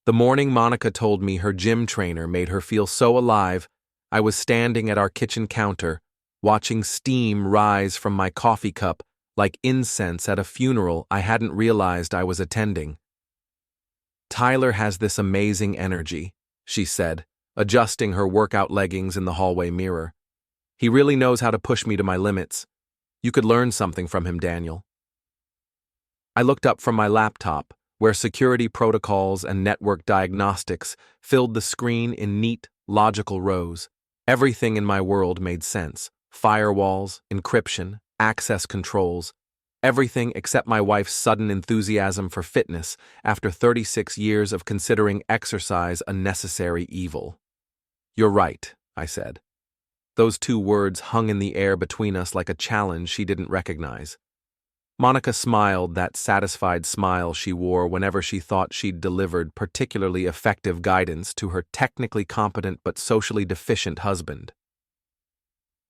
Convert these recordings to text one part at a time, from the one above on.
The morning Monica told me her gym trainer made her feel so alive, I was standing at our kitchen counter, watching steam rise from my coffee cup like incense at a funeral I hadn't realized I was attending. "Tyler has this amazing energy," she said, adjusting her workout leggings in the hallway mirror. "He really knows how to push me to my limits. You could learn something from him, Daniel." I looked up from my laptop, where security protocols and network diagnostics filled the screen in neat, logical rows. Everything in my world made sense. Firewalls, encryption, access controls, everything except my wife's sudden enthusiasm for fitness after 36 years of considering exercise a necessary evil. "You're right," I said. Those two words hung in the air between us like a challenge she didn't recognize. Monica smiled, that satisfied smile she wore whenever she thought she'd delivered particularly effective guidance to her technically competent but socially deficient husband.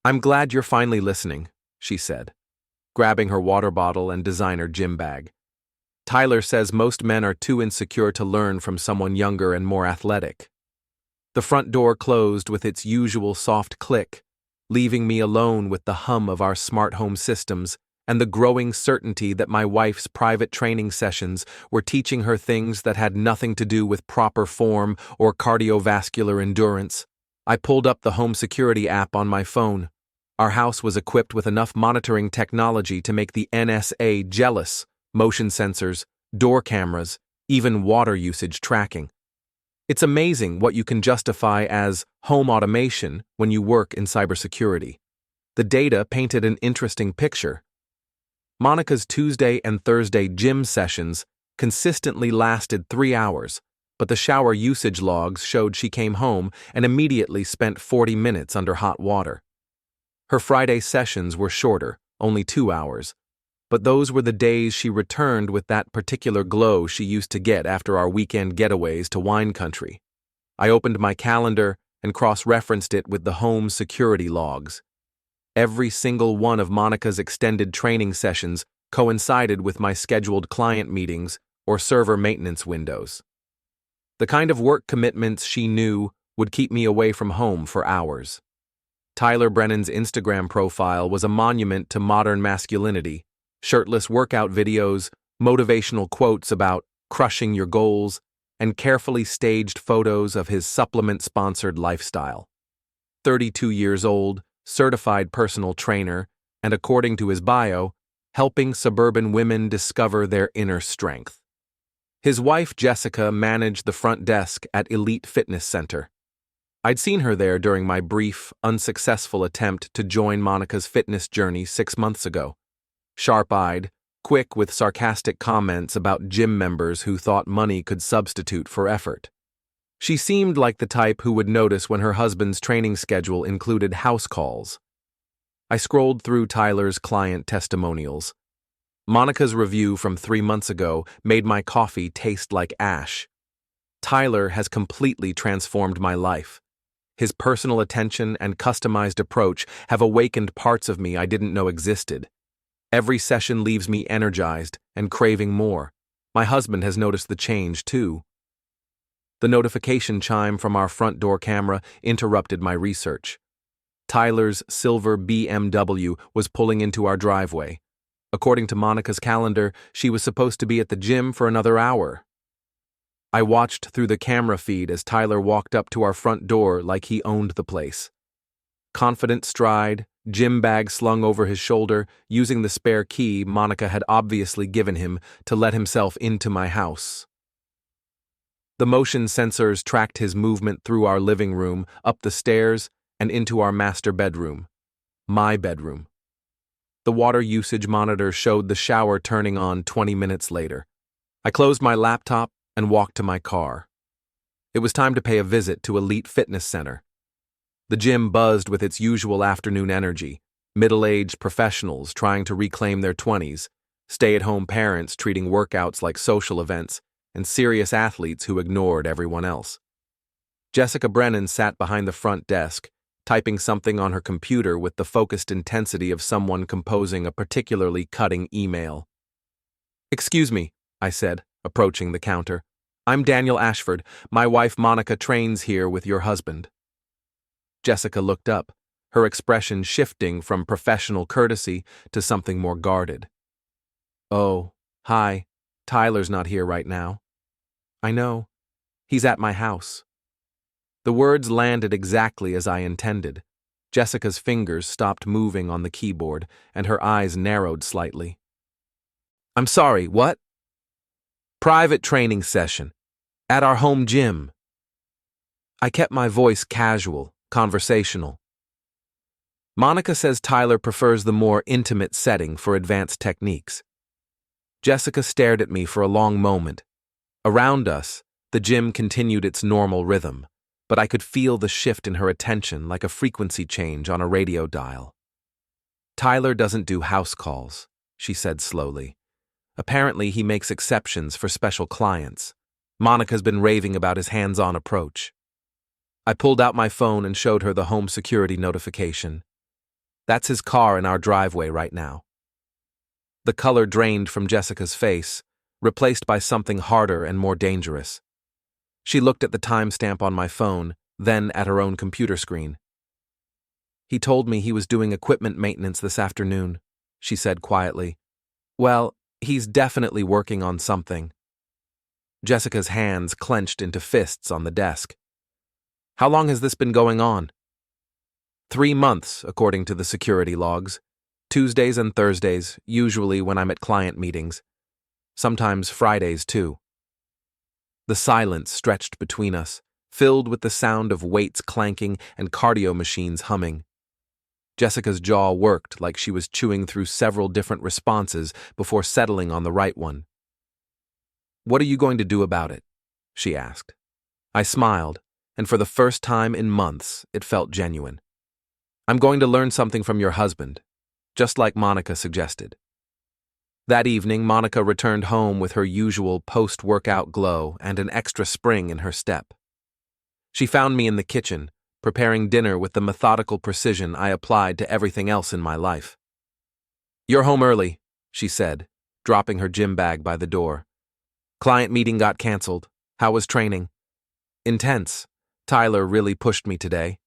"I'm glad you're finally listening," she said, grabbing her water bottle and designer gym bag. "Tyler says most men are too insecure to learn from someone younger and more athletic." The front door closed with its usual soft click, leaving me alone with the hum of our smart home systems and the growing certainty that my wife's private training sessions were teaching her things that had nothing to do with proper form or cardiovascular endurance. I pulled up the home security app on my phone. Our house was equipped with enough monitoring technology to make the NSA jealous: motion sensors, door cameras, even water usage tracking. It's amazing what you can justify as home automation when you work in cybersecurity. The data painted an interesting picture. Monica's Tuesday and Thursday gym sessions consistently lasted 3 hours, but the shower usage logs showed she came home and immediately spent 40 minutes under hot water. Her Friday sessions were shorter, only 2 hours, but those were the days she returned with that particular glow she used to get after our weekend getaways to wine country. I opened my calendar and cross-referenced it with the home security logs. Every single one of Monica's extended training sessions coincided with my scheduled client meetings or server maintenance windows. The kind of work commitments she knew would keep me away from home for hours. Tyler Brennan's Instagram profile was a monument to modern masculinity: shirtless workout videos, motivational quotes about crushing your goals, and carefully staged photos of his supplement-sponsored lifestyle. 32 years old, certified personal trainer, and according to his bio, helping suburban women discover their inner strength. His wife, Jessica, managed the front desk at Elite Fitness Center. I'd seen her there during my brief, unsuccessful attempt to join Monica's fitness journey 6 months ago. Sharp-eyed, quick with sarcastic comments about gym members who thought money could substitute for effort. She seemed like the type who would notice when her husband's training schedule included house calls. I scrolled through Tyler's client testimonials. Monica's review from 3 months ago made my coffee taste like ash. "Tyler has completely transformed my life. His personal attention and customized approach have awakened parts of me I didn't know existed. Every session leaves me energized and craving more. My husband has noticed the change, too." The notification chime from our front door camera interrupted my research. Tyler's silver BMW was pulling into our driveway. According to Monica's calendar, she was supposed to be at the gym for another hour. I watched through the camera feed as Tyler walked up to our front door like he owned the place. Confident stride, gym bag slung over his shoulder, using the spare key Monica had obviously given him to let himself into my house. The motion sensors tracked his movement through our living room, up the stairs, and into our master bedroom. My bedroom. The water usage monitor showed the shower turning on 20 minutes later. I closed my laptop and walked to my car. It was time to pay a visit to Elite Fitness Center. The gym buzzed with its usual afternoon energy: middle-aged professionals trying to reclaim their 20s, stay-at-home parents treating workouts like social events, and serious athletes who ignored everyone else. Jessica Brennan sat behind the front desk, typing something on her computer with the focused intensity of someone composing a particularly cutting email. "Excuse me," I said, approaching the counter. I'm Daniel Ashford. My wife Monica trains here with your husband. Jessica looked up, her expression shifting from professional courtesy to something more guarded. Oh, hi. Tyler's not here right now. I know. He's at my house. The words landed exactly as I intended. Jessica's fingers stopped moving on the keyboard, and her eyes narrowed slightly. I'm sorry, what? Private training session. At our home gym. I kept my voice casual, conversational. Monica says Tyler prefers the more intimate setting for advanced techniques. Jessica stared at me for a long moment. Around us, the gym continued its normal rhythm, but I could feel the shift in her attention like a frequency change on a radio dial. Tyler doesn't do house calls, she said slowly. Apparently, he makes exceptions for special clients. Monica's been raving about his hands-on approach. I pulled out my phone and showed her the home security notification. That's his car in our driveway right now. The color drained from Jessica's face, replaced by something harder and more dangerous. She looked at the timestamp on my phone, then at her own computer screen. He told me he was doing equipment maintenance this afternoon, she said quietly. Well, he's definitely working on something. Jessica's hands clenched into fists on the desk. How long has this been going on? 3 months, according to the security logs. Tuesdays and Thursdays, usually when I'm at client meetings. Sometimes Fridays, too. The silence stretched between us, filled with the sound of weights clanking and cardio machines humming. Jessica's jaw worked like she was chewing through several different responses before settling on the right one. What are you going to do about it? She asked. I smiled, and for the first time in months, it felt genuine. I'm going to learn something from your husband, just like Monica suggested. That evening, Monica returned home with her usual post-workout glow and an extra spring in her step. She found me in the kitchen, preparing dinner with the methodical precision I applied to everything else in my life. You're home early, she said, dropping her gym bag by the door. Client meeting got canceled. How was training? Intense. Tyler really pushed me today.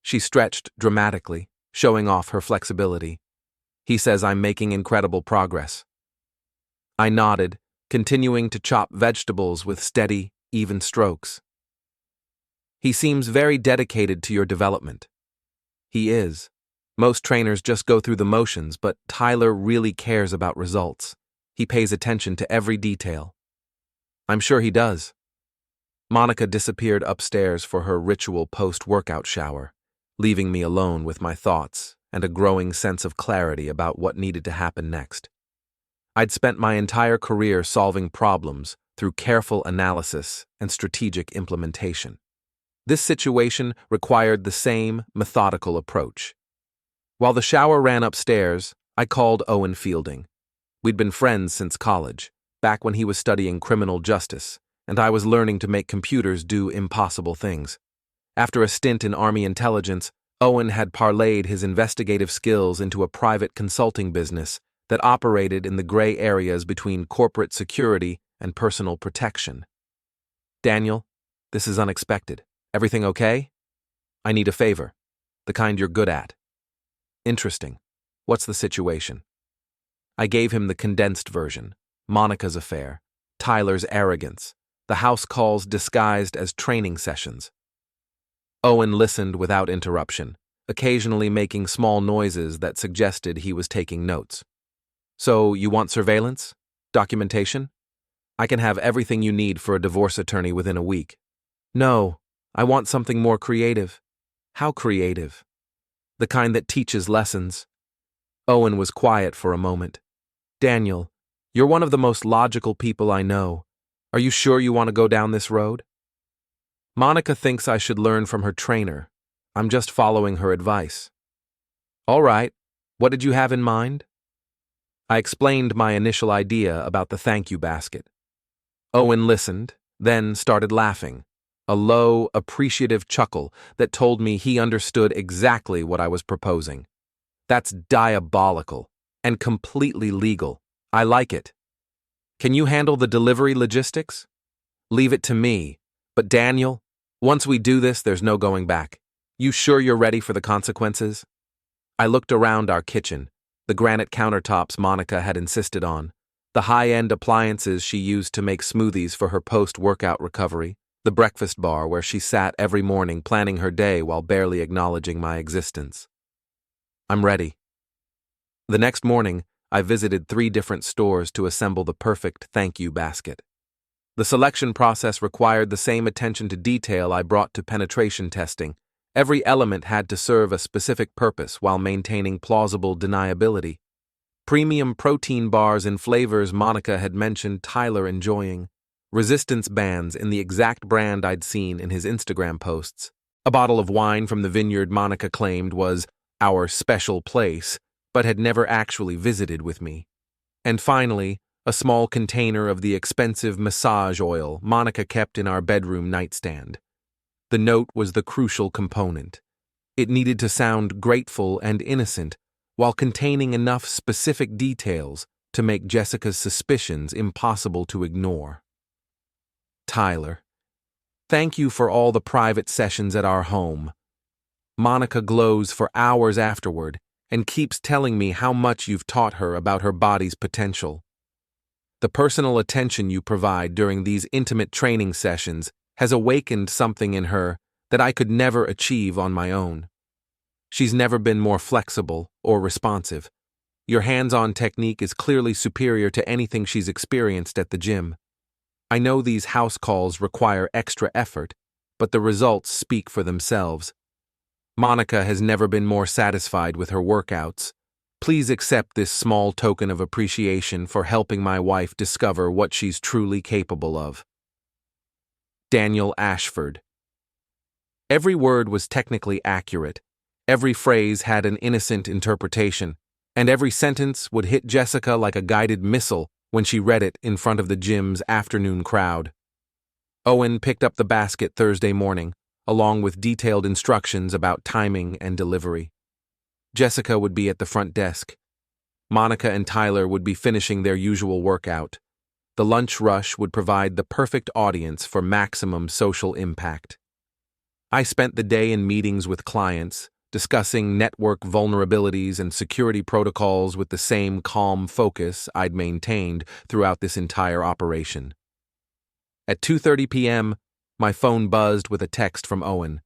She stretched dramatically, showing off her flexibility. He says I'm making incredible progress. I nodded, continuing to chop vegetables with steady, even strokes. He seems very dedicated to your development. He is. Most trainers just go through the motions, but Tyler really cares about results. He pays attention to every detail. I'm sure he does. Monica disappeared upstairs for her ritual post-workout shower, leaving me alone with my thoughts and a growing sense of clarity about what needed to happen next. I'd spent my entire career solving problems through careful analysis and strategic implementation. This situation required the same methodical approach. While the shower ran upstairs, I called Owen Fielding. We'd been friends since college, back when he was studying criminal justice, and I was learning to make computers do impossible things. After a stint in Army intelligence, Owen had parlayed his investigative skills into a private consulting business that operated in the gray areas between corporate security and personal protection. Daniel, this is unexpected. Everything okay? I need a favor, the kind you're good at. Interesting. What's the situation? I gave him the condensed version. Monica's affair, Tyler's arrogance, the house calls disguised as training sessions. Owen listened without interruption, occasionally making small noises that suggested he was taking notes. So, you want surveillance? Documentation? I can have everything you need for a divorce attorney within a week. No, I want something more creative. How creative? The kind that teaches lessons. Owen was quiet for a moment. Daniel, you're one of the most logical people I know. Are you sure you want to go down this road? Monica thinks I should learn from her trainer. I'm just following her advice. All right, what did you have in mind? I explained my initial idea about the thank you basket. Owen listened, then started laughing, a low, appreciative chuckle that told me he understood exactly what I was proposing. That's diabolical and completely legal. I like it. Can you handle the delivery logistics? Leave it to me. But Daniel, once we do this, there's no going back. You sure you're ready for the consequences? I looked around our kitchen, the granite countertops Monica had insisted on, the high-end appliances she used to make smoothies for her post-workout recovery, the breakfast bar where she sat every morning planning her day while barely acknowledging my existence. I'm ready. The next morning, I visited 3 different stores to assemble the perfect thank you basket. The selection process required the same attention to detail I brought to penetration testing. Every element had to serve a specific purpose while maintaining plausible deniability. Premium protein bars in flavors Monica had mentioned Tyler enjoying. Resistance bands in the exact brand I'd seen in his Instagram posts. A bottle of wine from the vineyard Monica claimed was our special place, but had never actually visited with me. And finally, a small container of the expensive massage oil Monica kept in our bedroom nightstand. The note was the crucial component. It needed to sound grateful and innocent, while containing enough specific details to make Jessica's suspicions impossible to ignore. Tyler, thank you for all the private sessions at our home. Monica glows for hours afterward and keeps telling me how much you've taught her about her body's potential. The personal attention you provide during these intimate training sessions has awakened something in her that I could never achieve on my own. She's never been more flexible or responsive. Your hands-on technique is clearly superior to anything she's experienced at the gym. I know these house calls require extra effort, but the results speak for themselves. Monica has never been more satisfied with her workouts. Please accept this small token of appreciation for helping my wife discover what she's truly capable of. Daniel Ashford. Every word was technically accurate. Every phrase had an innocent interpretation, and every sentence would hit Jessica like a guided missile when she read it in front of the gym's afternoon crowd. Owen picked up the basket Thursday morning, along with detailed instructions about timing and delivery. Jessica would be at the front desk. Monica and Tyler would be finishing their usual workout. The lunch rush would provide the perfect audience for maximum social impact. I spent the day in meetings with clients, discussing network vulnerabilities and security protocols with the same calm focus I'd maintained throughout this entire operation. At 2:30 p.m., my phone buzzed with a text from Owen.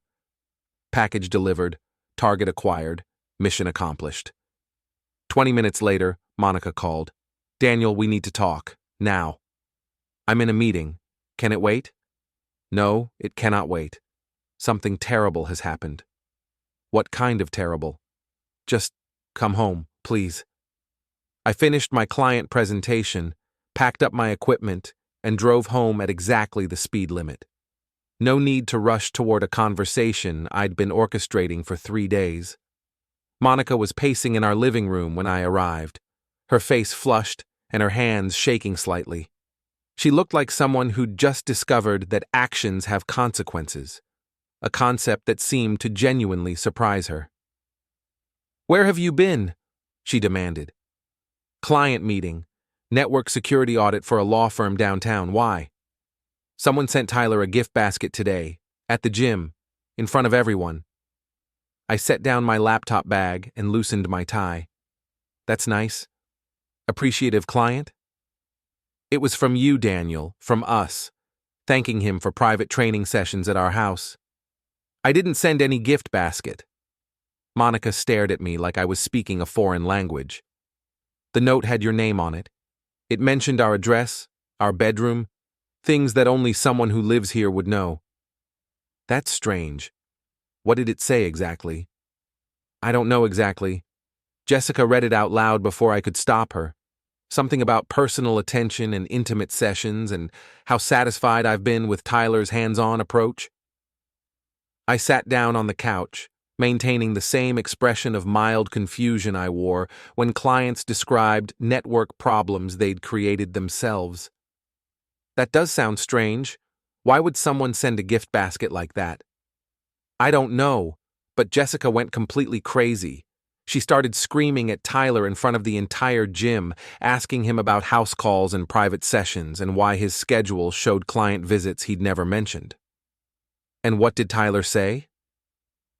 Package delivered, target acquired, mission accomplished. 20 minutes later, Monica called. Daniel, we need to talk, now. I'm in a meeting. Can it wait? No, it cannot wait. Something terrible has happened. What kind of terrible? Just come home, please. I finished my client presentation, packed up my equipment, and drove home at exactly the speed limit. No need to rush toward a conversation I'd been orchestrating for 3 days. Monica was pacing in our living room when I arrived, her face flushed and her hands shaking slightly. She looked like someone who'd just discovered that actions have consequences, a concept that seemed to genuinely surprise her. Where have you been? She demanded. Client meeting, network security audit for a law firm downtown. Why? Someone sent Tyler a gift basket today, at the gym, in front of everyone. I set down my laptop bag and loosened my tie. That's nice. Appreciative client? It was from you, Daniel, from us, thanking him for private training sessions at our house. I didn't send any gift basket. Monica stared at me like I was speaking a foreign language. The note had your name on it. It mentioned our address, our bedroom, things that only someone who lives here would know. That's strange. What did it say exactly? I don't know exactly. Jessica read it out loud before I could stop her. Something about personal attention and intimate sessions and how satisfied I've been with Tyler's hands-on approach. I sat down on the couch, maintaining the same expression of mild confusion I wore when clients described network problems they'd created themselves. That does sound strange. Why would someone send a gift basket like that? I don't know, but Jessica went completely crazy. She started screaming at Tyler in front of the entire gym, asking him about house calls and private sessions and why his schedule showed client visits he'd never mentioned. And what did Tyler say?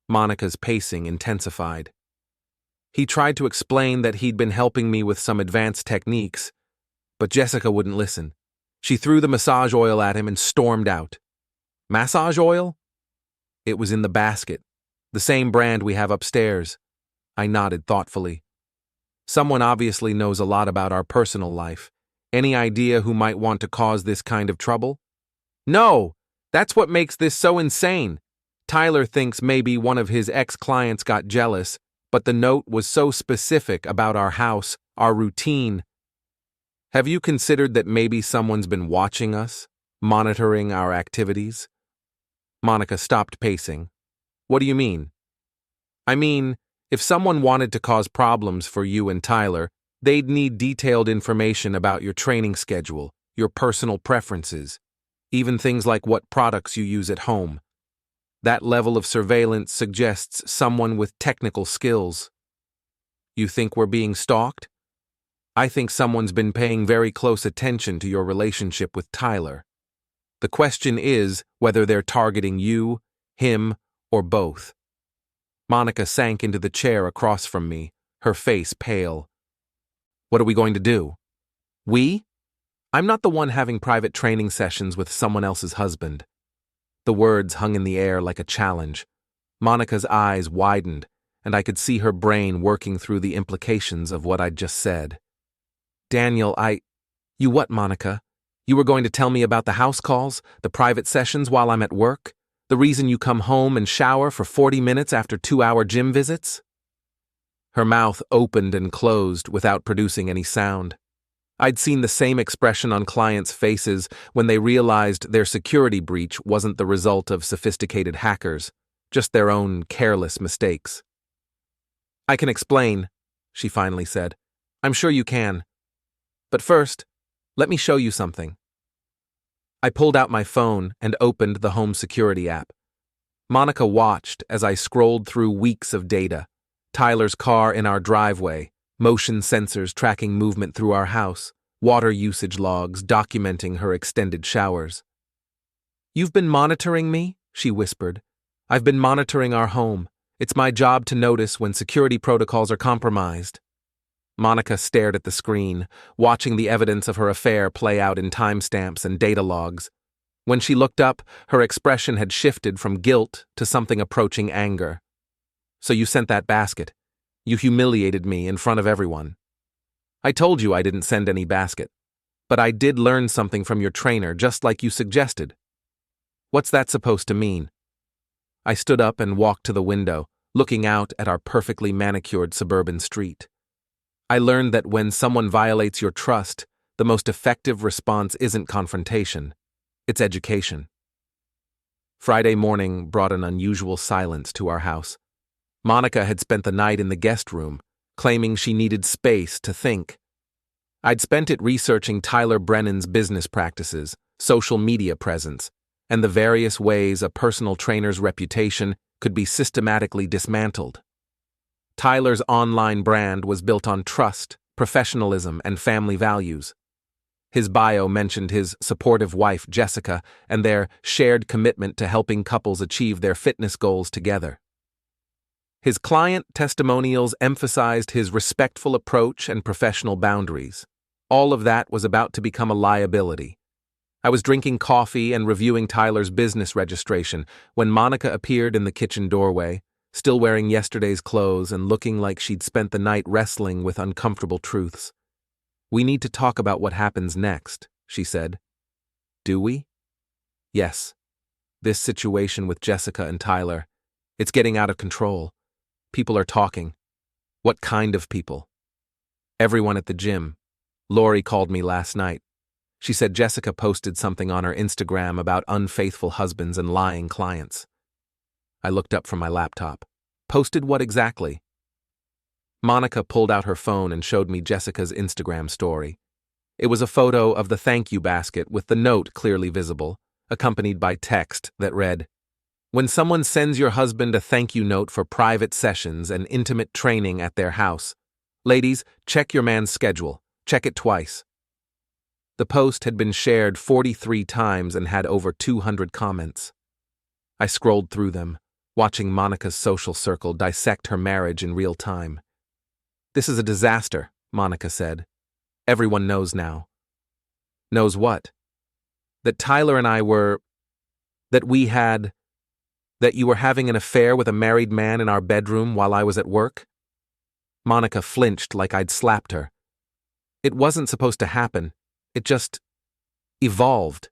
Monica's pacing intensified. He tried to explain that he'd been helping me with some advanced techniques, but Jessica wouldn't listen. She threw the massage oil at him and stormed out. Massage oil? It was in the basket, the same brand we have upstairs. I nodded thoughtfully. Someone obviously knows a lot about our personal life. Any idea who might want to cause this kind of trouble? No! That's what makes this so insane. Tyler thinks maybe one of his ex-clients got jealous, but the note was so specific about our house, our routine. Have you considered that maybe someone's been watching us, monitoring our activities? Monica stopped pacing. What do you mean? I mean, if someone wanted to cause problems for you and Tyler, they'd need detailed information about your training schedule, your personal preferences, even things like what products you use at home. That level of surveillance suggests someone with technical skills. You think we're being stalked? I think someone's been paying very close attention to your relationship with Tyler. The question is whether they're targeting you, him, or both. Monica sank into the chair across from me, her face pale. What are we going to do? We? I'm not the one having private training sessions with someone else's husband. The words hung in the air like a challenge. Monica's eyes widened, and I could see her brain working through the implications of what I'd just said. Daniel, You what, Monica? You were going to tell me about the house calls, the private sessions while I'm at work? The reason you come home and shower for 40 minutes after 2-hour gym visits? Her mouth opened and closed without producing any sound. I'd seen the same expression on clients' faces when they realized their security breach wasn't the result of sophisticated hackers, just their own careless mistakes. I can explain, she finally said. I'm sure you can. But first, let me show you something. I pulled out my phone and opened the home security app. Monica watched as I scrolled through weeks of data. Tyler's car in our driveway, motion sensors tracking movement through our house, water usage logs documenting her extended showers. You've been monitoring me? She whispered. I've been monitoring our home. It's my job to notice when security protocols are compromised. Monica stared at the screen, watching the evidence of her affair play out in timestamps and data logs. When she looked up, her expression had shifted from guilt to something approaching anger. So you sent that basket. You humiliated me in front of everyone. I told you I didn't send any basket. But I did learn something from your trainer, just like you suggested. What's that supposed to mean? I stood up and walked to the window, looking out at our perfectly manicured suburban street. I learned that when someone violates your trust, the most effective response isn't confrontation, it's education. Friday morning brought an unusual silence to our house. Monica had spent the night in the guest room, claiming she needed space to think. I'd spent it researching Tyler Brennan's business practices, social media presence, and the various ways a personal trainer's reputation could be systematically dismantled. Tyler's online brand was built on trust, professionalism, and family values. His bio mentioned his supportive wife, Jessica, and their shared commitment to helping couples achieve their fitness goals together. His client testimonials emphasized his respectful approach and professional boundaries. All of that was about to become a liability. I was drinking coffee and reviewing Tyler's business registration when Monica appeared in the kitchen doorway, still wearing yesterday's clothes and looking like she'd spent the night wrestling with uncomfortable truths. We need to talk about what happens next, she said. Do we? Yes. This situation with Jessica and Tyler, it's getting out of control. People are talking. What kind of people? Everyone at the gym. Lori called me last night. She said Jessica posted something on her Instagram about unfaithful husbands and lying clients. I looked up from my laptop. Posted what exactly? Monica pulled out her phone and showed me Jessica's Instagram story. It was a photo of the thank you basket with the note clearly visible, accompanied by text that read, When someone sends your husband a thank you note for private sessions and intimate training at their house, ladies, check your man's schedule. Check it twice. The post had been shared 43 times and had over 200 comments. I scrolled through them, watching Monica's social circle dissect her marriage in real time. "This is a disaster," Monica said. "Everyone knows now." Knows what? That Tyler and I were... that you were having an affair with a married man in our bedroom while I was at work? Monica flinched like I'd slapped her. It wasn't supposed to happen. It just evolved.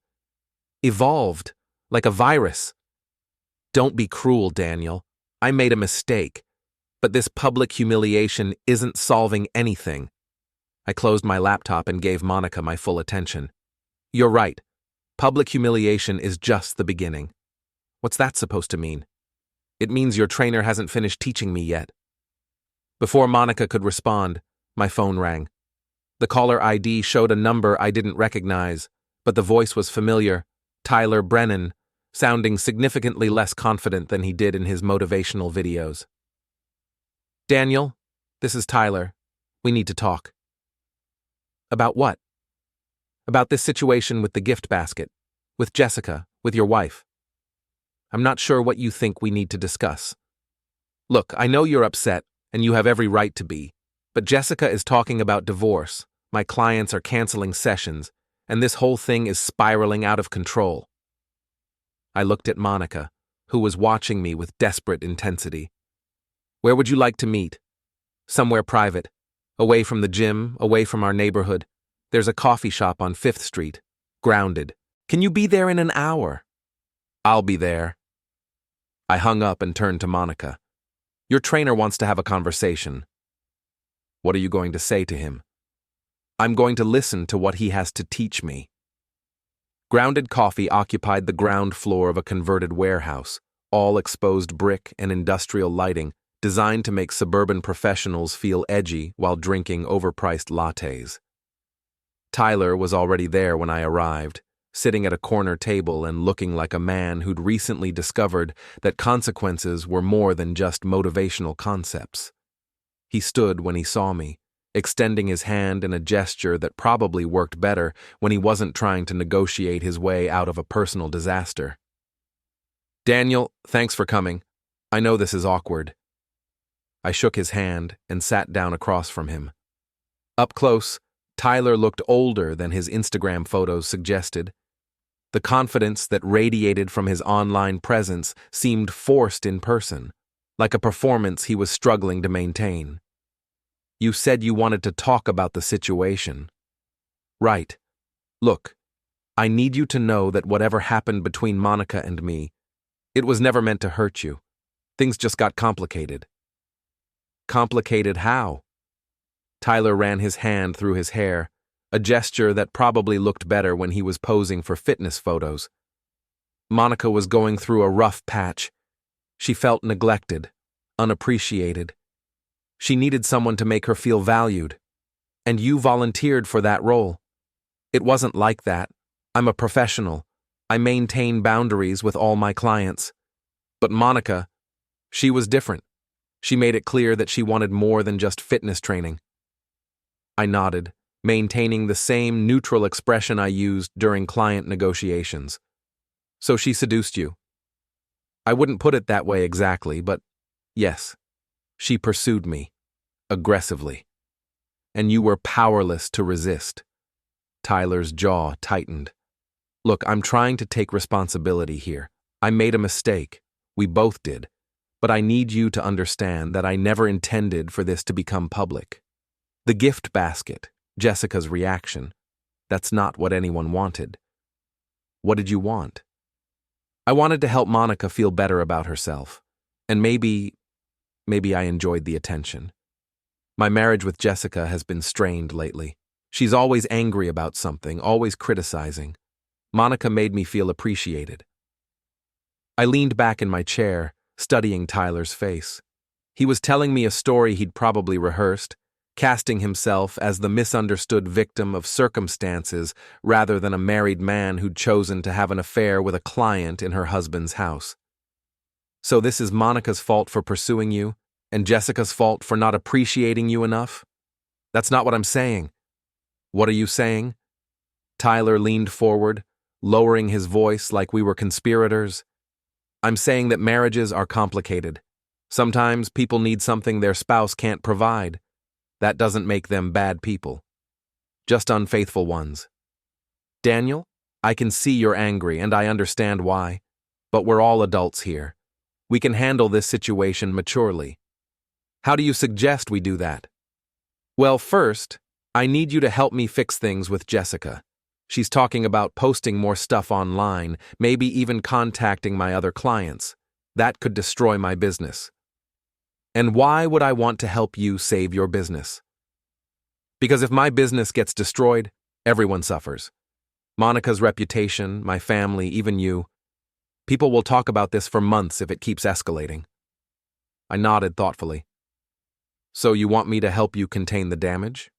Evolved, like a virus. Don't be cruel, Daniel. I made a mistake. But this public humiliation isn't solving anything. I closed my laptop and gave Monica my full attention. You're right. Public humiliation is just the beginning. What's that supposed to mean? It means your trainer hasn't finished teaching me yet. Before Monica could respond, my phone rang. The caller ID showed a number I didn't recognize, but the voice was familiar, Tyler Brennan, sounding significantly less confident than he did in his motivational videos. "Daniel, this is Tyler. We need to talk." "About what?" "About this situation with the gift basket, with Jessica, with your wife. I'm not sure what you think we need to discuss. Look, I know you're upset, and you have every right to be, but Jessica is talking about divorce, my clients are canceling sessions, and this whole thing is spiraling out of control." I looked at Monica, who was watching me with desperate intensity. "Where would you like to meet?" "Somewhere private. Away from the gym, away from our neighborhood. There's a coffee shop on 5th Street. Grounded. Can you be there in an hour?" "I'll be there." I hung up and turned to Monica. "Your trainer wants to have a conversation." "What are you going to say to him?" "I'm going to listen to what he has to teach me." Grounded Coffee occupied the ground floor of a converted warehouse, all exposed brick and industrial lighting, designed to make suburban professionals feel edgy while drinking overpriced lattes. Tyler was already there when I arrived, sitting at a corner table and looking like a man who'd recently discovered that consequences were more than just motivational concepts. He stood when he saw me, extending his hand in a gesture that probably worked better when he wasn't trying to negotiate his way out of a personal disaster. "Daniel, thanks for coming. I know this is awkward." I shook his hand and sat down across from him. Up close, Tyler looked older than his Instagram photos suggested. The confidence that radiated from his online presence seemed forced in person, like a performance he was struggling to maintain. "You said you wanted to talk about the situation." "Right. Look, I need you to know that whatever happened between Monica and me, it was never meant to hurt you. Things just got complicated." "Complicated how?" Tyler ran his hand through his hair, a gesture that probably looked better when he was posing for fitness photos. "Monica was going through a rough patch. She felt neglected, unappreciated. She needed someone to make her feel valued. And you volunteered for that role. It wasn't like that. I'm a professional. I maintain boundaries with all my clients. But Monica, she was different. She made it clear that she wanted more than just fitness training." I nodded, maintaining the same neutral expression I used during client negotiations. "So she seduced you?" "I wouldn't put it that way exactly, but yes, she pursued me, aggressively. And you were powerless to resist." Tyler's jaw tightened. "Look, I'm trying to take responsibility here. I made a mistake. We both did. But I need you to understand that I never intended for this to become public. The gift basket, Jessica's reaction, that's not what anyone wanted." "What did you want?" "I wanted to help Monica feel better about herself. And maybe I enjoyed the attention. My marriage with Jessica has been strained lately. She's always angry about something, always criticizing. Monica made me feel appreciated." I leaned back in my chair, studying Tyler's face. He was telling me a story he'd probably rehearsed, casting himself as the misunderstood victim of circumstances rather than a married man who'd chosen to have an affair with a client in her husband's house. So this is Monica's fault for pursuing you, and Jessica's fault for not appreciating you enough? That's not what I'm saying. What are you saying? Tyler leaned forward, lowering his voice like we were conspirators. I'm saying that marriages are complicated. Sometimes people need something their spouse can't provide. That doesn't make them bad people. Just unfaithful ones. Daniel, I can see you're angry and I understand why, but we're all adults here. We can handle this situation maturely. How do you suggest we do that? Well, first, I need you to help me fix things with Jessica. She's talking about posting more stuff online, maybe even contacting my other clients. That could destroy my business. And why would I want to help you save your business? Because if my business gets destroyed, everyone suffers. Monica's reputation, my family, even you. People will talk about this for months if it keeps escalating. I nodded thoughtfully. So you want me to help you contain the damage?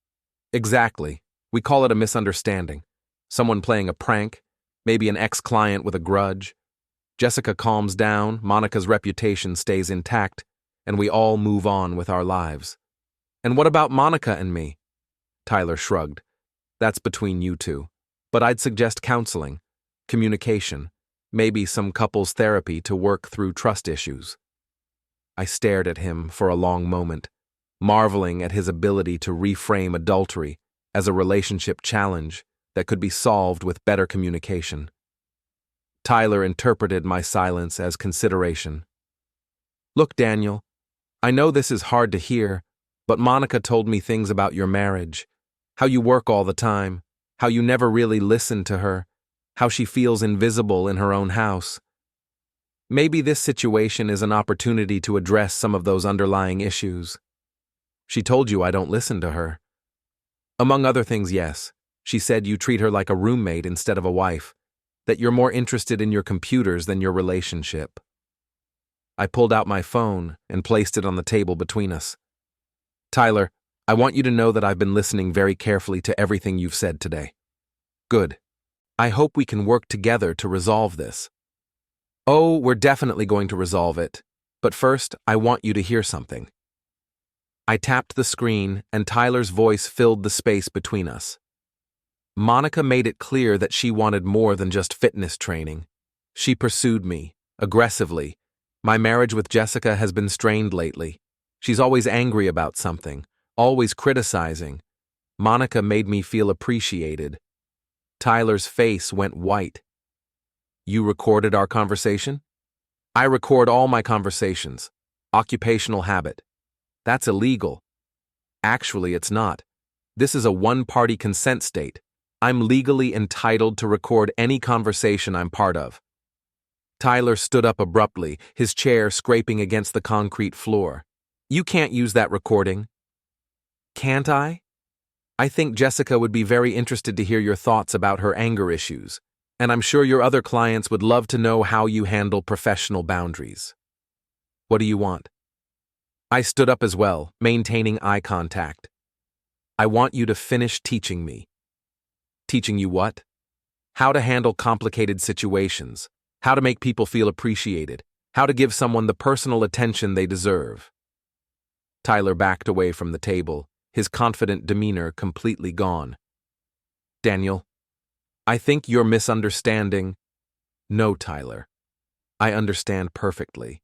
Exactly. We call it a misunderstanding. Someone playing a prank, maybe an ex-client with a grudge. Jessica calms down, Monica's reputation stays intact, and we all move on with our lives. And what about Monica and me? Tyler shrugged. That's between you two. But I'd suggest counseling, communication, maybe some couples therapy to work through trust issues. I stared at him for a long moment, marveling at his ability to reframe adultery as a relationship challenge that could be solved with better communication. Tyler interpreted my silence as consideration. Look, Daniel, I know this is hard to hear, but Monica told me things about your marriage, how you work all the time, how you never really listen to her, how she feels invisible in her own house. Maybe this situation is an opportunity to address some of those underlying issues. She told you I don't listen to her. Among other things, yes. She said you treat her like a roommate instead of a wife, that you're more interested in your computers than your relationship. I pulled out my phone and placed it on the table between us. Tyler, I want you to know that I've been listening very carefully to everything you've said today. Good. I hope we can work together to resolve this. Oh, we're definitely going to resolve it. But first, I want you to hear something. I tapped the screen, and Tyler's voice filled the space between us. Monica made it clear that she wanted more than just fitness training. She pursued me, aggressively. My marriage with Jessica has been strained lately. She's always angry about something, always criticizing. Monica made me feel appreciated. Tyler's face went white. You recorded our conversation? I record all my conversations. Occupational habit. That's illegal. Actually, it's not. This is a one-party consent state. I'm legally entitled to record any conversation I'm part of. Tyler stood up abruptly, his chair scraping against the concrete floor. You can't use that recording. Can't I? I think Jessica would be very interested to hear your thoughts about her anger issues, and I'm sure your other clients would love to know how you handle professional boundaries. What do you want? I stood up as well, maintaining eye contact. I want you to finish teaching me. Teaching you what? How to handle complicated situations, how to make people feel appreciated, how to give someone the personal attention they deserve. Tyler backed away from the table, his confident demeanor completely gone. Daniel, I think you're misunderstanding. No, Tyler. I understand perfectly.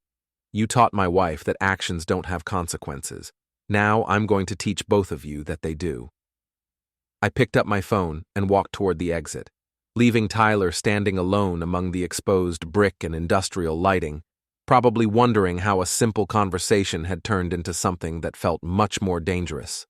You taught my wife that actions don't have consequences. Now I'm going to teach both of you that they do. I picked up my phone and walked toward the exit, leaving Tyler standing alone among the exposed brick and industrial lighting, probably wondering how a simple conversation had turned into something that felt much more dangerous.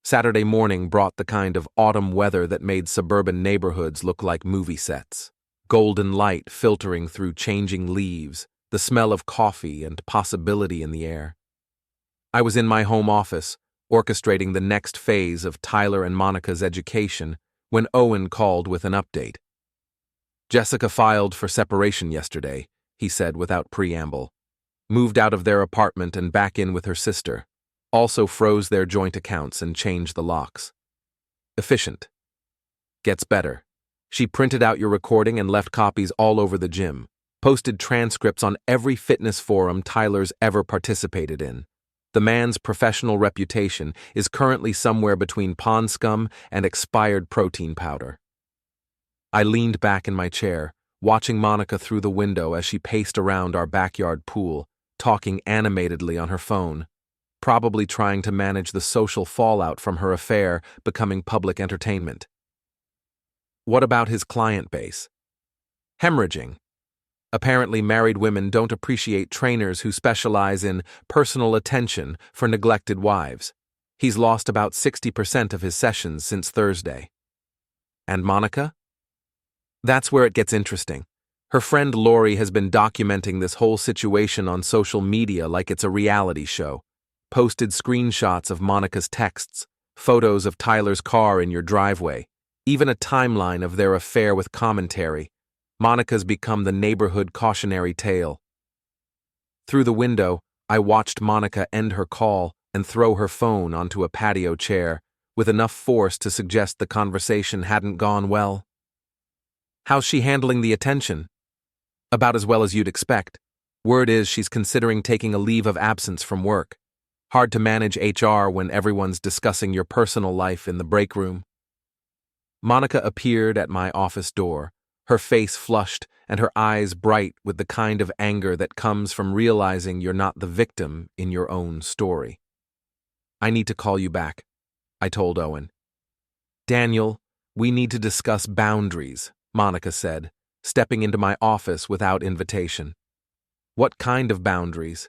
Saturday morning brought the kind of autumn weather that made suburban neighborhoods look like movie sets. Golden light filtering through changing leaves, the smell of coffee and possibility in the air. I was in my home office, orchestrating the next phase of Tyler and Monica's education, when Owen called with an update. Jessica filed for separation yesterday, he said without preamble. Moved out of their apartment and back in with her sister. Also froze their joint accounts and changed the locks. Efficient. Gets better. She printed out your recording and left copies all over the gym. posted transcripts on every fitness forum Tyler's ever participated in. The man's professional reputation is currently somewhere between pond scum and expired protein powder. I leaned back in my chair, watching Monica through the window as she paced around our backyard pool, talking animatedly on her phone, probably trying to manage the social fallout from her affair becoming public entertainment. What about his client base? Hemorrhaging. Apparently, married women don't appreciate trainers who specialize in personal attention for neglected wives. He's lost about 60% of his sessions since Thursday. And Monica? That's where it gets interesting. Her friend Lori has been documenting this whole situation on social media like it's a reality show. Posted screenshots of Monica's texts, photos of Tyler's car in your driveway, even a timeline of their affair with commentary. Monica's become the neighborhood cautionary tale. Through the window, I watched Monica end her call and throw her phone onto a patio chair, with enough force to suggest the conversation hadn't gone well. How's she handling the attention? About as well as you'd expect. Word is she's considering taking a leave of absence from work. Hard to manage HR when everyone's discussing your personal life in the break room. Monica appeared at my office door, her face flushed and her eyes bright with the kind of anger that comes from realizing you're not the victim in your own story. I need to call you back, I told Owen. Daniel, we need to discuss boundaries, Monica said, stepping into my office without invitation. What kind of boundaries?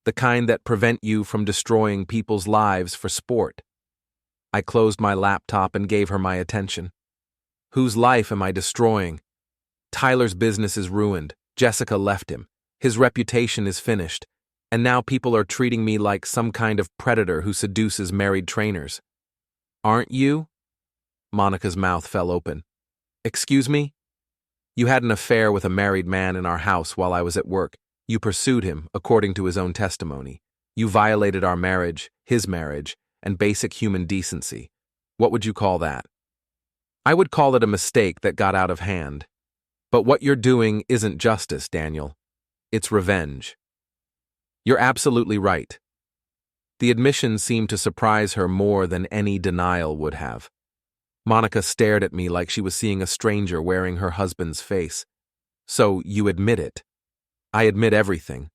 The kind that prevent you from destroying people's lives for sport. I closed my laptop and gave her my attention. Whose life am I destroying? Tyler's business is ruined. Jessica left him. His reputation is finished. And now people are treating me like some kind of predator who seduces married trainers. Aren't you? Monica's mouth fell open. Excuse me? You had an affair with a married man in our house while I was at work. You pursued him, according to his own testimony. You violated our marriage, his marriage, and basic human decency. What would you call that? I would call it a mistake that got out of hand. But what you're doing isn't justice, Daniel. It's revenge. You're absolutely right. The admission seemed to surprise her more than any denial would have. Monica stared at me like she was seeing a stranger wearing her husband's face. So you admit it. I admit everything.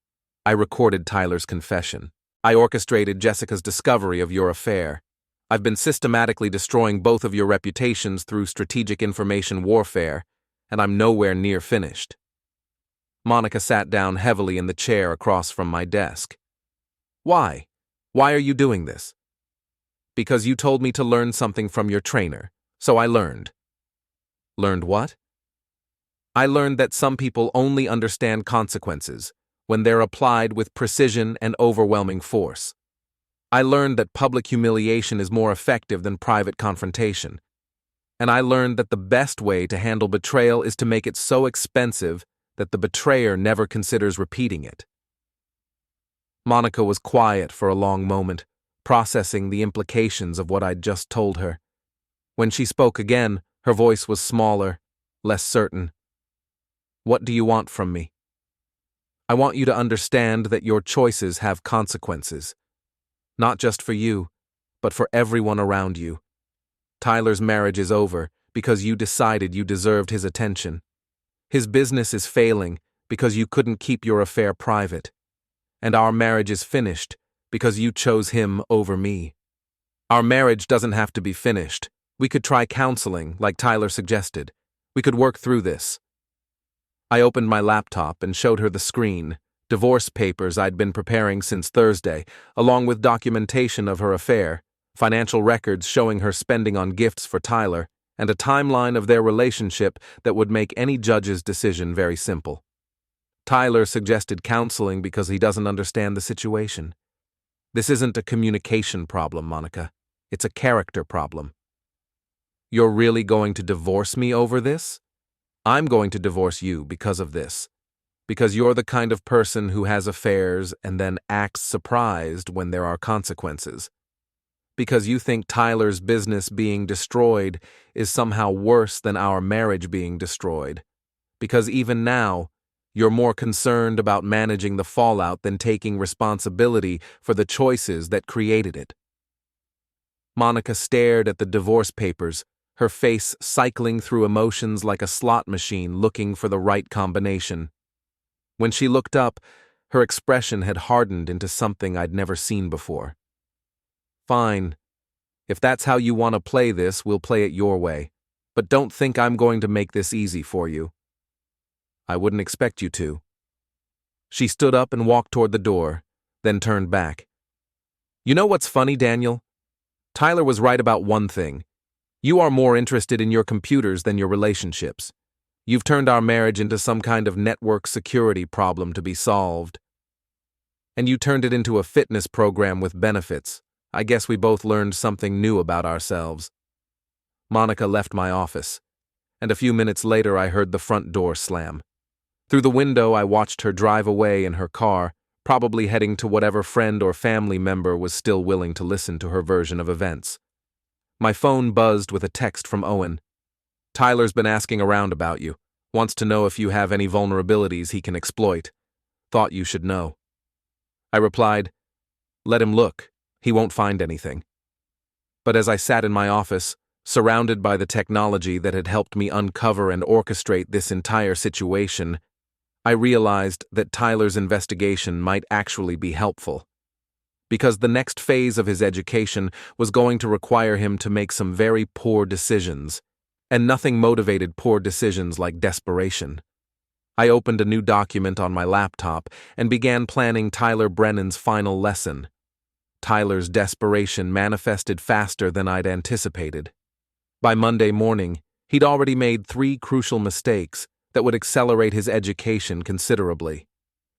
I recorded Tyler's confession. I orchestrated Jessica's discovery of your affair. I've been systematically destroying both of your reputations through strategic information warfare, and I'm nowhere near finished. Monica sat down heavily in the chair across from my desk. Why? Why are you doing this? Because you told me to learn something from your trainer, so I learned. Learned what? I learned that some people only understand consequences when they're applied with precision and overwhelming force. I learned that public humiliation is more effective than private confrontation. And I learned that the best way to handle betrayal is to make it so expensive that the betrayer never considers repeating it. Monica was quiet for a long moment, processing the implications of what I'd just told her. When she spoke again, her voice was smaller, less certain. What do you want from me? I want you to understand that your choices have consequences. Not just for you, but for everyone around you. Tyler's marriage is over because you decided you deserved his attention. His business is failing because you couldn't keep your affair private. And our marriage is finished because you chose him over me. Our marriage doesn't have to be finished. We could try counseling, like Tyler suggested. We could work through this. I opened my laptop and showed her the screen, divorce papers I'd been preparing since Thursday, along with documentation of her affair, financial records showing her spending on gifts for Tyler, and a timeline of their relationship that would make any judge's decision very simple. Tyler suggested counseling because he doesn't understand the situation. This isn't a communication problem, Monica. It's a character problem. You're really going to divorce me over this? I'm going to divorce you because of this. Because you're the kind of person who has affairs and then acts surprised when there are consequences. Because you think Tyler's business being destroyed is somehow worse than our marriage being destroyed. Because even now, You're more concerned about managing the fallout than taking responsibility for the choices that created it. Monica stared at the divorce papers, her face cycling through emotions like a slot machine looking for the right combination. When she looked up, her expression had hardened into something I'd never seen before. Fine. If that's how you want to play this, we'll play it your way. But don't think I'm going to make this easy for you. I wouldn't expect you to. She stood up and walked toward the door, then turned back. You know what's funny, Daniel? Tyler was right about one thing. You are more interested in your computers than your relationships. You've turned our marriage into some kind of network security problem to be solved. And you turned it into a fitness program with benefits. I guess we both learned something new about ourselves. Monica left my office, and a few minutes later I heard the front door slam. Through the window I watched her drive away in her car, probably heading to whatever friend or family member was still willing to listen to her version of events. My phone buzzed with a text from Owen. Tyler's been asking around about you. Wants to know if you have any vulnerabilities he can exploit. Thought you should know. I replied, let him look. He won't find anything. But as I sat in my office, surrounded by the technology that had helped me uncover and orchestrate this entire situation, I realized that Tyler's investigation might actually be helpful. Because the next phase of his education was going to require him to make some very poor decisions, and nothing motivated poor decisions like desperation. I opened a new document on my laptop and began planning Tyler Brennan's final lesson. Tyler's desperation manifested faster than I'd anticipated. By Monday morning, he'd already made 3 crucial mistakes that would accelerate his education considerably.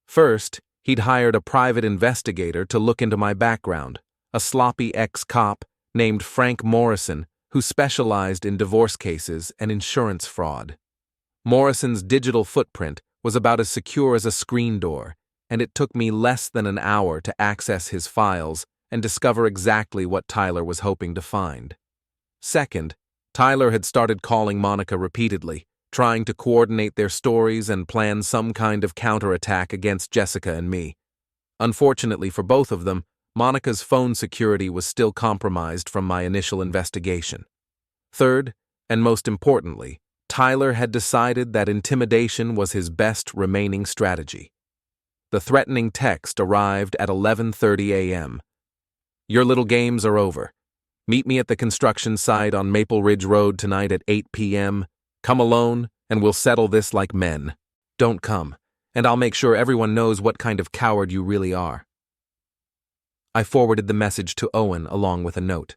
First, he'd hired a private investigator to look into my background, a sloppy ex-cop named Frank Morrison who specialized in divorce cases and insurance fraud. Morrison's digital footprint was about as secure as a screen door, and it took me less than an hour to access his files and discover exactly what Tyler was hoping to find. Second, Tyler had started calling Monica repeatedly, trying to coordinate their stories and plan some kind of counterattack against Jessica and me. Unfortunately for both of them, Monica's phone security was still compromised from my initial investigation. Third, and most importantly, Tyler had decided that intimidation was his best remaining strategy. The threatening text arrived at 11:30 a.m. Your little games are over. Meet me at the construction site on Maple Ridge Road tonight at 8 p.m. Come alone, and we'll settle this like men. Don't come, and I'll make sure everyone knows what kind of coward you really are. I forwarded the message to Owen along with a note.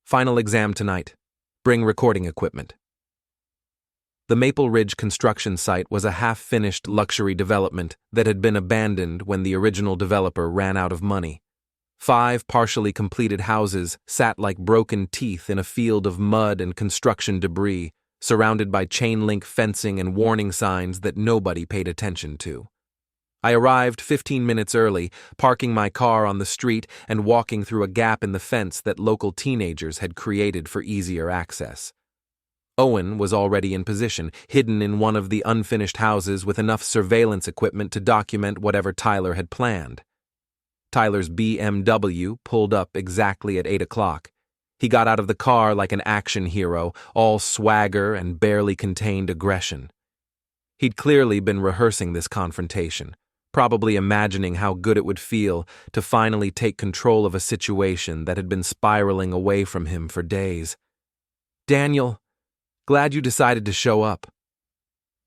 Final exam tonight. Bring recording equipment. The Maple Ridge construction site was a half-finished luxury development that had been abandoned when the original developer ran out of money. 5 partially completed houses sat like broken teeth in a field of mud and construction debris, surrounded by chain-link fencing and warning signs that nobody paid attention to. I arrived 15 minutes early, parking my car on the street and walking through a gap in the fence that local teenagers had created for easier access. Owen was already in position, hidden in one of the unfinished houses with enough surveillance equipment to document whatever Tyler had planned. Tyler's BMW pulled up exactly at 8 o'clock. He got out of the car like an action hero, all swagger and barely contained aggression. He'd clearly been rehearsing this confrontation, probably imagining how good it would feel to finally take control of a situation that had been spiraling away from him for days. Daniel, glad you decided to show up.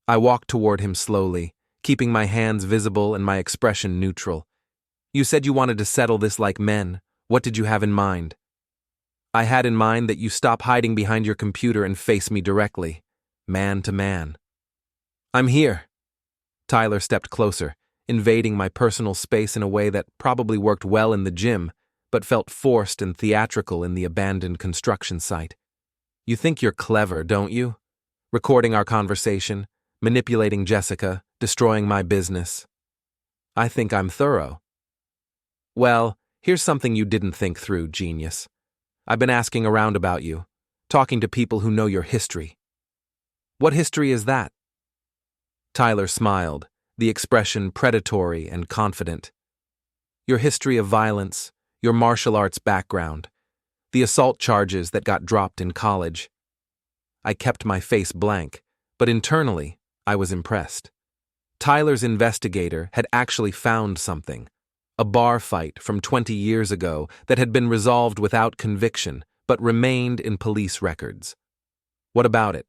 I walked toward him slowly, keeping my hands visible and my expression neutral. You said you wanted to settle this like men. What did you have in mind? I had in mind that you stop hiding behind your computer and face me directly, man to man. I'm here. Tyler stepped closer, invading my personal space in a way that probably worked well in the gym, but felt forced and theatrical in the abandoned construction site. You think you're clever, don't you? Recording our conversation, manipulating Jessica, destroying my business. I think I'm thorough. Well, here's something you didn't think through, genius. I've been asking around about you, talking to people who know your history. What history is that? Tyler smiled, the expression predatory and confident. Your history of violence, your martial arts background, the assault charges that got dropped in college. I kept my face blank, but internally, I was impressed. Tyler's investigator had actually found something, a bar fight from 20 years ago that had been resolved without conviction, but remained in police records. What about it?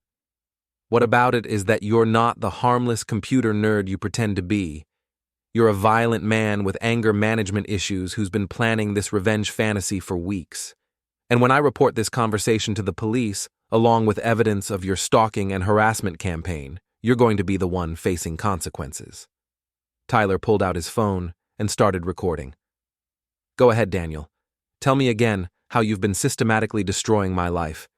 What about it is that you're not the harmless computer nerd you pretend to be. You're a violent man with anger management issues who's been planning this revenge fantasy for weeks. And when I report this conversation to the police, along with evidence of your stalking and harassment campaign, you're going to be the one facing consequences. Tyler pulled out his phone and started recording. Go ahead, Daniel. Tell me again how you've been systematically destroying my life.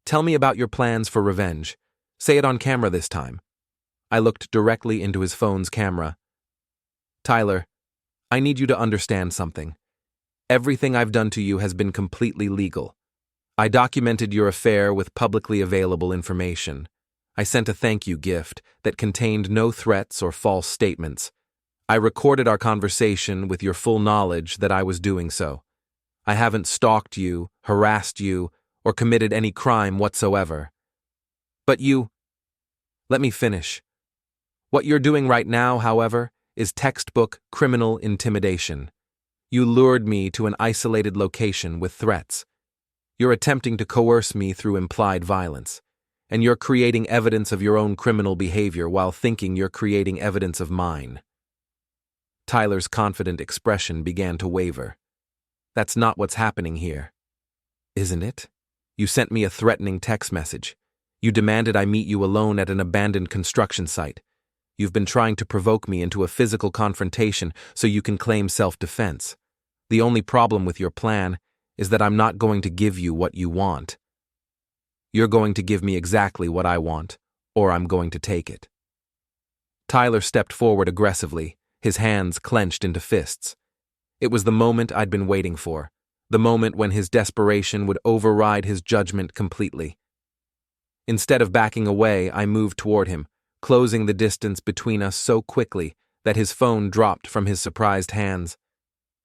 Tell me about your plans for revenge. Say it on camera this time. I looked directly into his phone's camera. Tyler, I need you to understand something. Everything I've done to you has been completely legal. I documented your affair with publicly available information. I sent a thank you gift that contained no threats or false statements. I recorded our conversation with your full knowledge that I was doing so. I haven't stalked you, harassed you, or committed any crime whatsoever. But let me finish. What you're doing right now, however, is textbook criminal intimidation. You lured me to an isolated location with threats. You're attempting to coerce me through implied violence. And you're creating evidence of your own criminal behavior while thinking you're creating evidence of mine. Tyler's confident expression began to waver. That's not what's happening here. Isn't it? You sent me a threatening text message. You demanded I meet you alone at an abandoned construction site. You've been trying to provoke me into a physical confrontation so you can claim self-defense. The only problem with your plan is that I'm not going to give you what you want. You're going to give me exactly what I want, or I'm going to take it. Tyler stepped forward aggressively, his hands clenched into fists. It was the moment I'd been waiting for, the moment when his desperation would override his judgment completely. Instead of backing away, I moved toward him, closing the distance between us so quickly that his phone dropped from his surprised hands.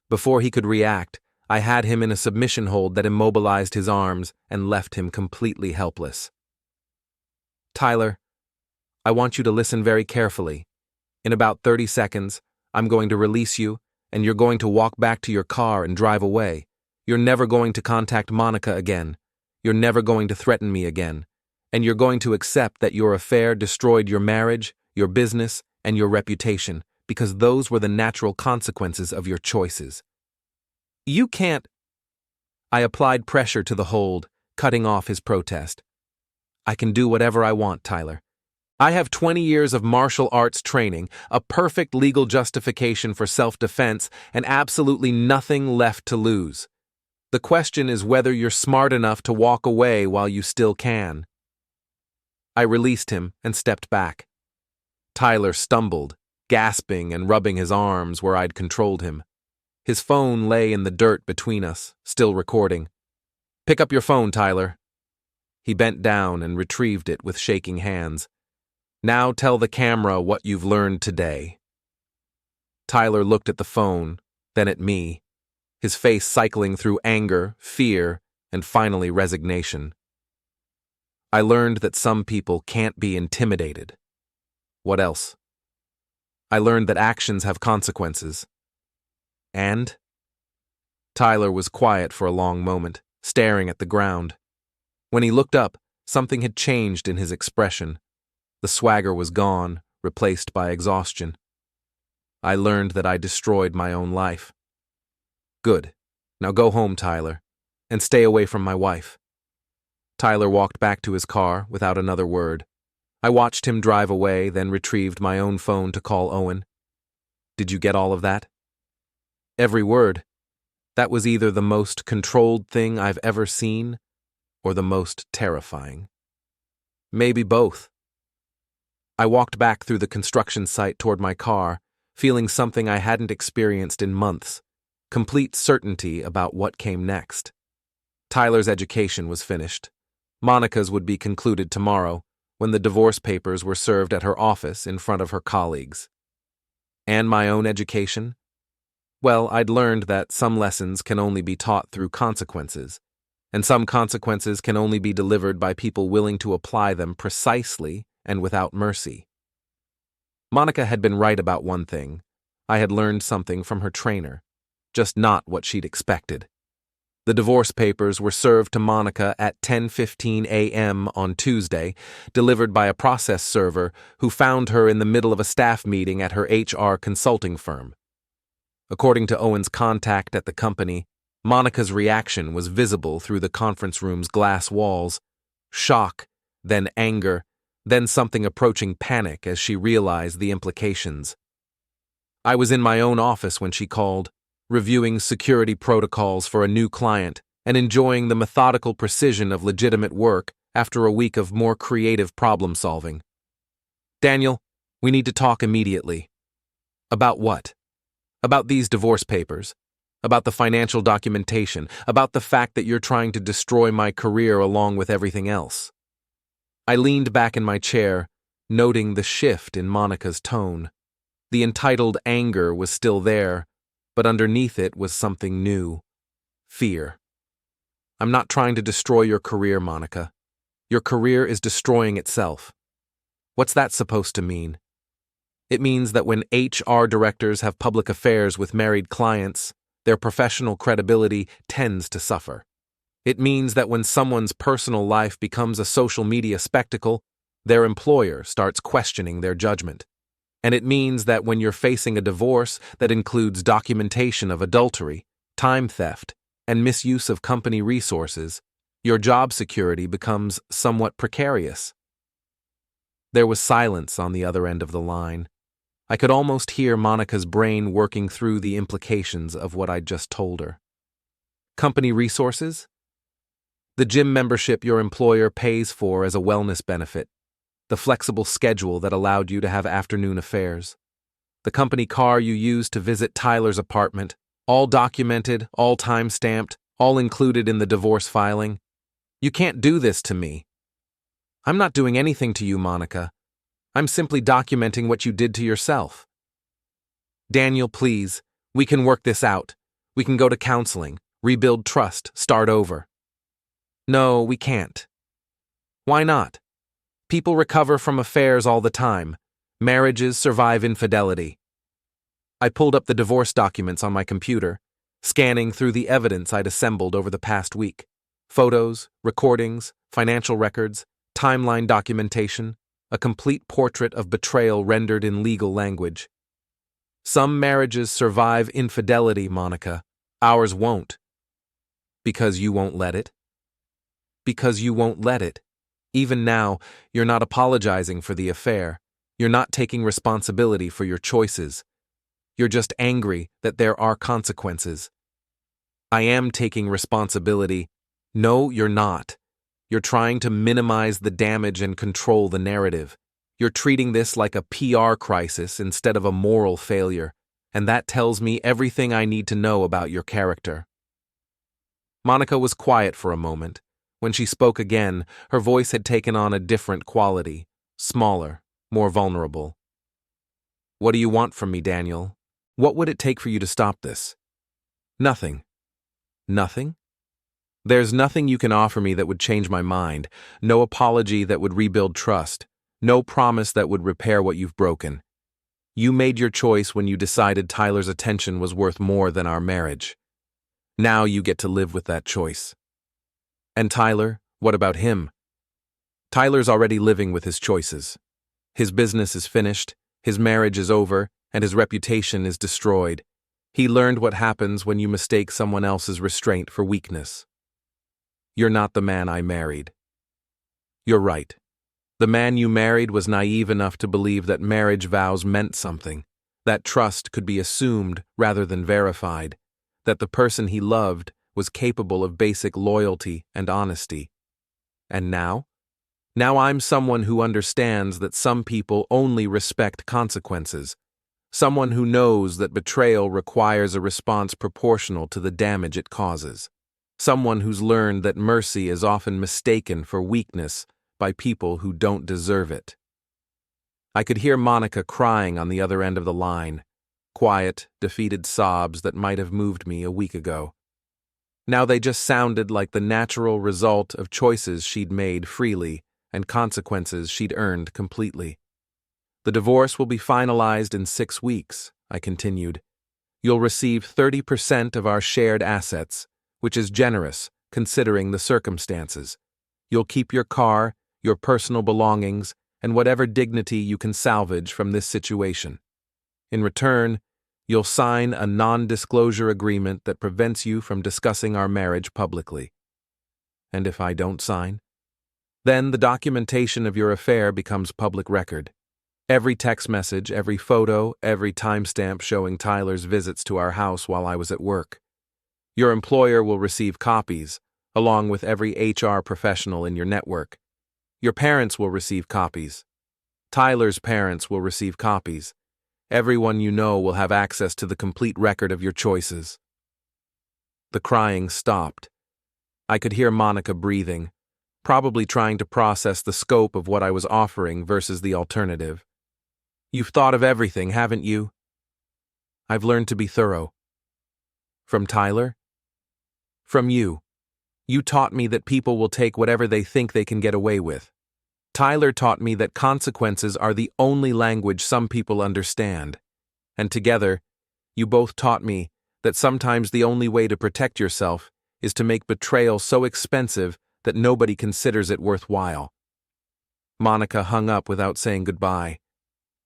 Before he could react, I had him in a submission hold that immobilized his arms and left him completely helpless. Tyler, I want you to listen very carefully. In about 30 seconds, I'm going to release you, and you're going to walk back to your car and drive away. You're never going to contact Monica again. You're never going to threaten me again. And you're going to accept that your affair destroyed your marriage, your business, and your reputation, because those were the natural consequences of your choices. You can't. I applied pressure to the hold, cutting off his protest. I can do whatever I want, Tyler. I have 20 years of martial arts training, a perfect legal justification for self-defense, and absolutely nothing left to lose. The question is whether you're smart enough to walk away while you still can. I released him and stepped back. Tyler stumbled, gasping and rubbing his arms where I'd controlled him. His phone lay in the dirt between us, still recording. Pick up your phone, Tyler. He bent down and retrieved it with shaking hands. Now tell the camera what you've learned today. Tyler looked at the phone, then at me, his face cycling through anger, fear, and finally resignation. I learned that some people can't be intimidated. What else? I learned that actions have consequences. And? Tyler was quiet for a long moment, staring at the ground. When he looked up, something had changed in his expression. The swagger was gone, replaced by exhaustion. I learned that I destroyed my own life. Good. Now go home, Tyler, and stay away from my wife. Tyler walked back to his car without another word. I watched him drive away, then retrieved my own phone to call Owen. Did you get all of that? Every word. That was either the most controlled thing I've ever seen, or the most terrifying. Maybe both. I walked back through the construction site toward my car, feeling something I hadn't experienced in months, complete certainty about what came next. Tyler's education was finished. Monica's would be concluded tomorrow, when the divorce papers were served at her office in front of her colleagues. And my own education? Well, I'd learned that some lessons can only be taught through consequences, and some consequences can only be delivered by people willing to apply them precisely and without mercy. Monica had been right about one thing. I had learned something from her trainer, just not what she'd expected. The divorce papers were served to Monica at 10:15 a.m. on Tuesday, delivered by a process server who found her in the middle of a staff meeting at her HR consulting firm. According to Owen's contact at the company, Monica's reaction was visible through the conference room's glass walls: shock, then anger, then something approaching panic as she realized the implications. I was in my own office when she called, reviewing security protocols for a new client and enjoying the methodical precision of legitimate work after a week of more creative problem-solving. "Daniel, we need to talk immediately." "About what?" "About these divorce papers. About the financial documentation. About the fact that you're trying to destroy my career along with everything else." I leaned back in my chair, noting the shift in Monica's tone. The entitled anger was still there, but underneath it was something new: fear. "I'm not trying to destroy your career, Monica. Your career is destroying itself." "What's that supposed to mean?" "It means that when HR directors have public affairs with married clients, their professional credibility tends to suffer. It means that when someone's personal life becomes a social media spectacle, their employer starts questioning their judgment. And it means that when you're facing a divorce that includes documentation of adultery, time theft, and misuse of company resources, your job security becomes somewhat precarious." There was silence on the other end of the line. I could almost hear Monica's brain working through the implications of what I'd just told her. "Company resources?" "The gym membership your employer pays for as a wellness benefit. The flexible schedule that allowed you to have afternoon affairs. The company car you used to visit Tyler's apartment, all documented, all time-stamped, all included in the divorce filing. You can't do this to me." "I'm not doing anything to you, Monica. I'm simply documenting what you did to yourself." "Daniel, please, we can work this out. We can go to counseling, rebuild trust, start over." "No, we can't." "Why not? People recover from affairs all the time. Marriages survive infidelity." I pulled up the divorce documents on my computer, scanning through the evidence I'd assembled over the past week. Photos, recordings, financial records, timeline documentation, a complete portrait of betrayal rendered in legal language. "Some marriages survive infidelity, Monica. Ours won't." "Because you won't let it?" "Because you won't let it. Even now, you're not apologizing for the affair. You're not taking responsibility for your choices. You're just angry that there are consequences." "I am taking responsibility." "No, you're not. You're trying to minimize the damage and control the narrative. You're treating this like a PR crisis instead of a moral failure, and that tells me everything I need to know about your character." Monica was quiet for a moment. When she spoke again, her voice had taken on a different quality, smaller, more vulnerable. "What do you want from me, Daniel? What would it take for you to stop this?" "Nothing." "Nothing?" "There's nothing you can offer me that would change my mind, no apology that would rebuild trust, no promise that would repair what you've broken. You made your choice when you decided Tyler's attention was worth more than our marriage. Now you get to live with that choice." "And Tyler, what about him?" "Tyler's already living with his choices. His business is finished, his marriage is over, and his reputation is destroyed. He learned what happens when you mistake someone else's restraint for weakness." "You're not the man I married." "You're right. The man you married was naive enough to believe that marriage vows meant something, that trust could be assumed rather than verified, that the person he loved was capable of basic loyalty and honesty. And now? Now I'm someone who understands that some people only respect consequences, someone who knows that betrayal requires a response proportional to the damage it causes, someone who's learned that mercy is often mistaken for weakness by people who don't deserve it. I could hear Monica crying on the other end of the line, quiet, defeated sobs that might have moved me a week ago. Now they just sounded like the natural result of choices she'd made freely and consequences she'd earned completely. The divorce will be finalized in 6 weeks, I continued. You'll receive 30% of our shared assets, which is generous, considering the circumstances. You'll keep your car, your personal belongings, and whatever dignity you can salvage from this situation. In return, you'll sign a non-disclosure agreement that prevents you from discussing our marriage publicly. And if I don't sign? Then the documentation of your affair becomes public record. Every text message, every photo, every timestamp showing Tyler's visits to our house while I was at work. Your employer will receive copies, along with every HR professional in your network. Your parents will receive copies. Tyler's parents will receive copies. Everyone you know will have access to the complete record of your choices. The crying stopped. I could hear Monica breathing, probably trying to process the scope of what I was offering versus the alternative. You've thought of everything, haven't you? I've learned to be thorough. From Tyler? From you. You taught me that people will take whatever they think they can get away with. Tyler taught me that consequences are the only language some people understand. And together, you both taught me that sometimes the only way to protect yourself is to make betrayal so expensive that nobody considers it worthwhile. Monica hung up without saying goodbye.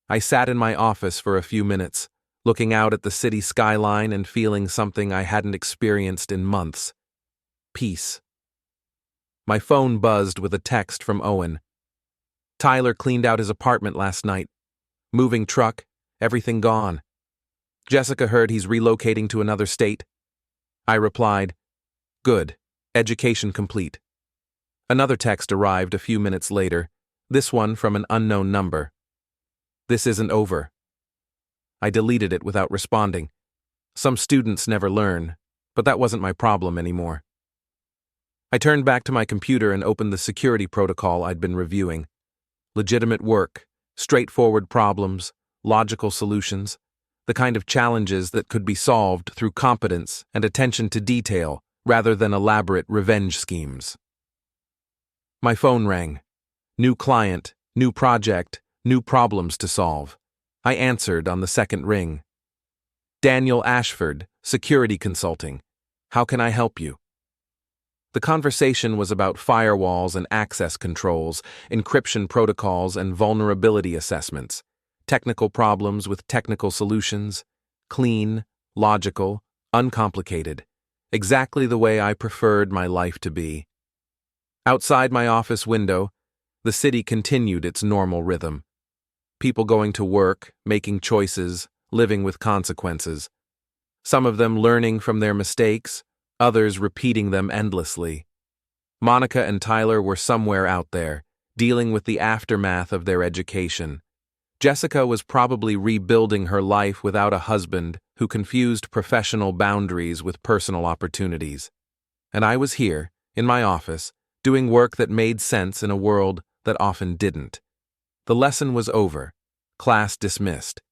I sat in my office for a few minutes, looking out at the city skyline and feeling something I hadn't experienced in months. Peace. My phone buzzed with a text from Owen. Tyler cleaned out his apartment last night. Moving truck, everything gone. Jessica heard he's relocating to another state. I replied, "Good, education complete." Another text arrived a few minutes later, this one from an unknown number. "This isn't over." I deleted it without responding. Some students never learn, but that wasn't my problem anymore. I turned back to my computer and opened the security protocol I'd been reviewing. Legitimate work, straightforward problems, logical solutions, the kind of challenges that could be solved through competence and attention to detail rather than elaborate revenge schemes. My phone rang. New client, new project, new problems to solve. I answered on the second ring. "Daniel Ashford, Security Consulting. How can I help you?" The conversation was about firewalls and access controls, encryption protocols and vulnerability assessments, technical problems with technical solutions, clean, logical, uncomplicated, exactly the way I preferred my life to be. Outside my office window, the city continued its normal rhythm. People going to work, making choices, living with consequences. Some of them learning from their mistakes, others repeating them endlessly. Monica and Tyler were somewhere out there, dealing with the aftermath of their education. Jessica was probably rebuilding her life without a husband who confused professional boundaries with personal opportunities. And I was here, in my office, doing work that made sense in a world that often didn't. The lesson was over. Class dismissed.